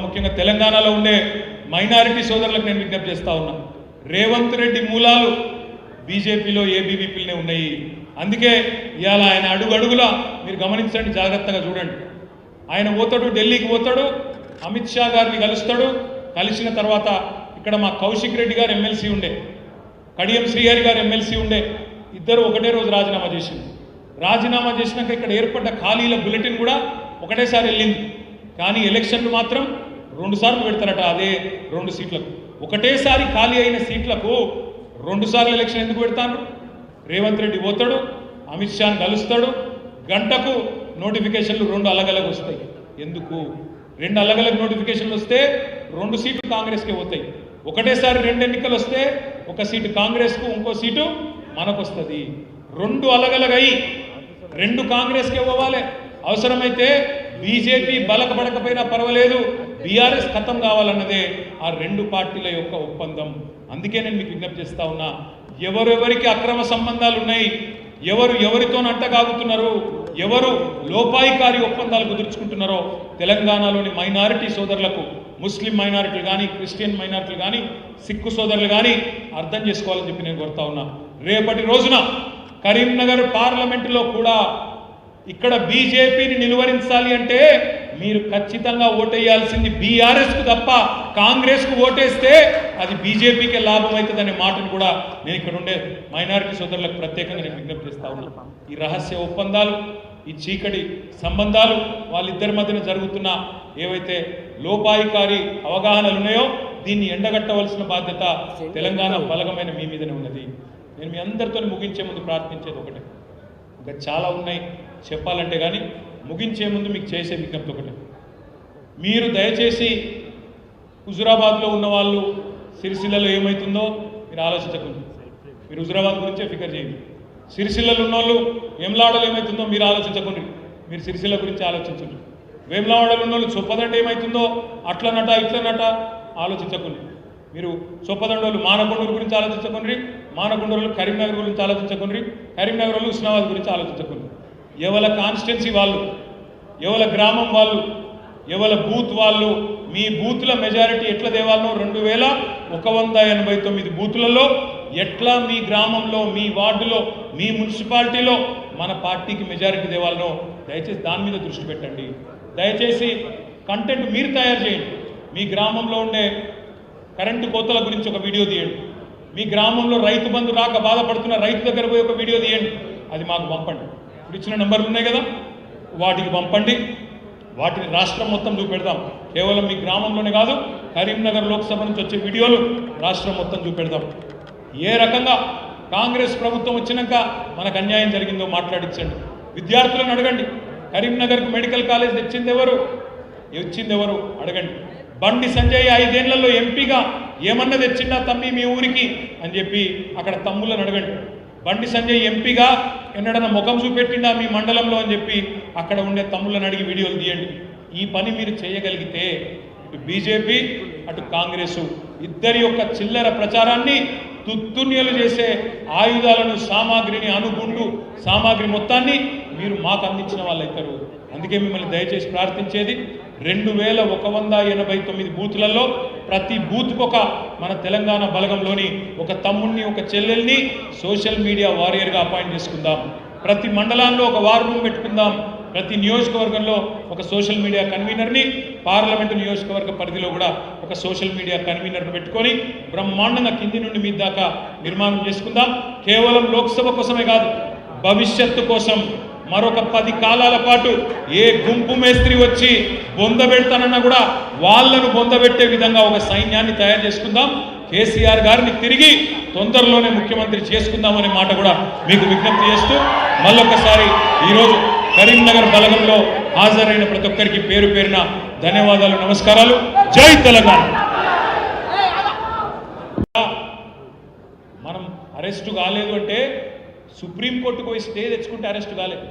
ముఖ్యంగా తెలంగాణలో ఉండే మైనారిటీ సోదరులకు నేను విజ్ఞప్తి చేస్తా ఉన్నా. రేవంత్ రెడ్డి మూలాలు బీజేపీలో ఏబీవీపీలనే ఉన్నాయి. అందుకే ఇవాళ ఆయన అడుగడుగులా మీరు గమనించండి, జాగ్రత్తగా చూడండి. ఆయన పోతాడు, ఢిల్లీకి పోతాడు, అమిత్ షా గారిని కలుస్తాడు. కలిసిన తర్వాత ఇక్కడ మా కౌశిక్ రెడ్డి గారు ఎమ్మెల్సీ ఉండే, కడియం శ్రీహరి గారు ఎమ్మెల్సీ ఉండే, ఇద్దరు ఒకటే రోజు రాజీనామా చేసింది. రాజీనామా చేసినాక ఇక్కడ ఏర్పడ్డ ఖాళీల బులెటిన్ కూడా ఒకటేసారి వెళ్ళింది. కానీ ఎలక్షన్లు మాత్రం 2 సార్లు పెడతారట. అదే 2 సీట్లకు ఒకటేసారి ఖాళీ అయిన సీట్లకు 2 సార్లు ఎలక్షన్ ఎందుకు పెడతారు? రేవంత్ రెడ్డి పోతాడు, అమిత్ షాని కలుస్తాడు, గంటకు నోటిఫికేషన్లు 2 అలగలగా వస్తాయి. ఎందుకు? 2 అలగలగా నోటిఫికేషన్లు వస్తే 2 సీట్లు కాంగ్రెస్కే పోతాయి. ఒకటేసారి 2 ఎన్నికలు వస్తే 1 సీటు కాంగ్రెస్కు, ఇంకో సీటు మనకు వస్తుంది. 2 అలగలగా అయ్యి 2 కాంగ్రెస్కే పోవాలి. అవసరమైతే బీజేపీ బలకబడకపోయినా పర్వాలేదు, బీఆర్ఎస్ ఖతం కావాలన్నదే ఆ 2 పార్టీల యొక్క ఒప్పందం. అందుకే నేను మీకు విజ్ఞప్తి చేస్తా ఉన్నా, ఎవరెవరికి అక్రమ సంబంధాలు ఉన్నాయి, ఎవరు ఎవరితో అంటగాగుతున్నారు, ఎవరు లోపాయికారి ఒప్పందాలు కుదుర్చుకుంటున్నారో తెలంగాణలోని మైనారిటీ సోదరులకు, ముస్లిం మైనారిటీలు కానీ, క్రిస్టియన్ మైనారిటీలు కానీ, సిక్కు సోదరులు కానీ అర్థం చేసుకోవాలని చెప్పి నేను కోరుతా ఉన్నా. రేపటి రోజున కరీంనగర్ పార్లమెంటులో కూడా ఇక్కడ బీజేపీని నిలువరించాలి అంటే మీరు ఖచ్చితంగా ఓటేయాల్సింది బీఆర్ఎస్కు తప్ప కాంగ్రెస్కు ఓటేస్తే అది బీజేపీకే లాభం అవుతుందనే మాటను కూడా నేను ఇక్కడ ఉండే మైనారిటీ సోదరులకు ప్రత్యేకంగా నేను విజ్ఞప్తి చేస్తా ఉన్నాను. ఈ రహస్య ఒప్పందాలు, ఈ చీకటి సంబంధాలు, వాళ్ళిద్దరి మధ్యన జరుగుతున్న ఏవైతే లోపాయికారి అవగాహనలు ఉన్నాయో దీన్ని ఎండగట్టవలసిన బాధ్యత తెలంగాణ బలగమైన మీ మీదనే ఉన్నది. నేను మీ అందరితో ముగించే ముందు ప్రార్థించేది ఒకటే, ఇంకా చాలా ఉన్నాయి చెప్పాలంటే, కానీ ముగించే ముందు మీకు చేసే విజ్ఞప్తి ఒకటే. మీరు దయచేసి హుజురాబాద్లో ఉన్న వాళ్ళు సిరిసిల్లలో ఏమవుతుందో మీరు ఆలోచించకండి. మీరు హుజురాబాద్ గురించే ఫికర్ చేయండి. సిరిసిల్లలో ఉన్న వాళ్ళు వేములవాడలో ఏమవుతుందో మీరు ఆలోచించకండి, మీరు సిరిసిల్ల గురించి ఆలోచించండి. వేములవాడలో ఉన్న వాళ్ళు చొప్పదండ ఏమవుతుందో అట్లనట ఇట్లనట ఆలోచించకండి. మీరు చొప్పదండోళ్ళు మానకొండూరు గురించి ఆలోచించకండి, మానకొండూరు కరీంనగర్ గురించి ఆలోచించకండి, కరీంనగర్ వాళ్ళు హుస్నాబాద్ గురించి ఆలోచించకండి. ఎవల కాన్స్టిట్యున్సీ వాళ్ళు, ఎవల గ్రామం వాళ్ళు, ఎవల బూత్ వాళ్ళు, మీ బూతుల మెజారిటీ ఎట్లా దేవాలనో 2189 బూతులలో ఎట్లా మీ గ్రామంలో, మీ వార్డులో, మీ మున్సిపాలిటీలో మన పార్టీకి మెజారిటీ దేవాలనో దయచేసి దాని మీద దృష్టి పెట్టండి. దయచేసి కంటెంట్ మీరు తయారు చేయండి. మీ గ్రామంలో ఉండే కరెంటు కోతల గురించి ఒక వీడియో తీయండి. మీ గ్రామంలో రైతు బంధు రాక బాధపడుతున్న రైతు దగ్గర పోయి ఒక వీడియో తీయండి, అది మాకు పంపండి. ఇప్పుడు ఇచ్చిన నెంబర్లు ఉన్నాయి కదా, వాటికి పంపండి. వాటిని రాష్ట్రం మొత్తం చూపెడదాం. కేవలం మీ గ్రామంలోనే కాదు, కరీంనగర్ లోక్సభ నుంచి వచ్చే వీడియోలు రాష్ట్రం మొత్తం చూపెడదాం. ఏ రకంగా కాంగ్రెస్ ప్రభుత్వం వచ్చినాక మనకు అన్యాయం జరిగిందో మాట్లాడించండి. విద్యార్థులను అడగండి, కరీంనగర్కు మెడికల్ కాలేజ్ తెచ్చింది ఎవరు అడగండి. బండి సంజయ్ 5 ఏళ్లలో ఎంపీగా ఏమన్నా తెచ్చిందా తమ్మి మీ ఊరికి అని చెప్పి అక్కడ తమ్ముళ్ళని అడగండి. బండి సంజయ్ ఎంపీగా ఎన్నడన్నా ముఖం చూపెట్టిందా మీ మండలంలో అని చెప్పి అక్కడ ఉండే తమ్ముళ్ళని అడిగి వీడియోలు తీయండి. ఈ పని మీరు చేయగలిగితే ఇటు బీజేపీ అటు కాంగ్రెసు ఇద్దరి యొక్క చిల్లర ప్రచారాన్ని తుత్తున్యలు చేసే ఆయుధాలను, సామాగ్రిని, అణుగుండు సామాగ్రి మొత్తాన్ని మీరు మాకు అందించిన వాళ్ళు అవుతారు. అందుకే మిమ్మల్ని దయచేసి ప్రార్థించేది, 2189 బూతులలో ప్రతి బూత్కొక మన తెలంగాణ బలగంలోని ఒక తమ్ముడిని, ఒక చెల్లెల్ని సోషల్ మీడియా వారియర్గా అపాయింట్ చేసుకుందాం. ప్రతి మండలాల్లో ఒక వార్ రూమ్ పెట్టుకుందాం. ప్రతి నియోజకవర్గంలో ఒక సోషల్ మీడియా కన్వీనర్ని, పార్లమెంటు నియోజకవర్గ పరిధిలో కూడా ఒక సోషల్ మీడియా కన్వీనర్ని పెట్టుకొని బ్రహ్మాండంగా కింది నుండి మీ దాకా నిర్మాణం చేసుకుందాం. కేవలం లోక్సభ కోసమే కాదు, భవిష్యత్తు కోసం మరొక 10 కాలాల పాటు ఏ గుంపు మేస్త్రి వచ్చి బొందబెడతానన్నా కూడా వాళ్ళను బొందబెట్టే విధంగా ఒక సైన్యాన్ని తయారు చేసుకుందాం. కేసీఆర్ గారిని తిరిగి తొందరలోనే ముఖ్యమంత్రి చేసుకుందామనే మాట కూడా మీకు విజ్ఞప్తి చేస్తూ మళ్ళొకసారి ఈరోజు కరీంనగర్ బలగంలో హాజరైన ప్రతి ఒక్కరికి పేరు పేరున ధన్యవాదాలు, నమస్కారాలు. జై తెలంగాణ. మనం అరెస్టు కాలేదు అంటే సుప్రీంకోర్టుకు పోయి స్టే తెచ్చుకుంటే అరెస్టు కాలేదు.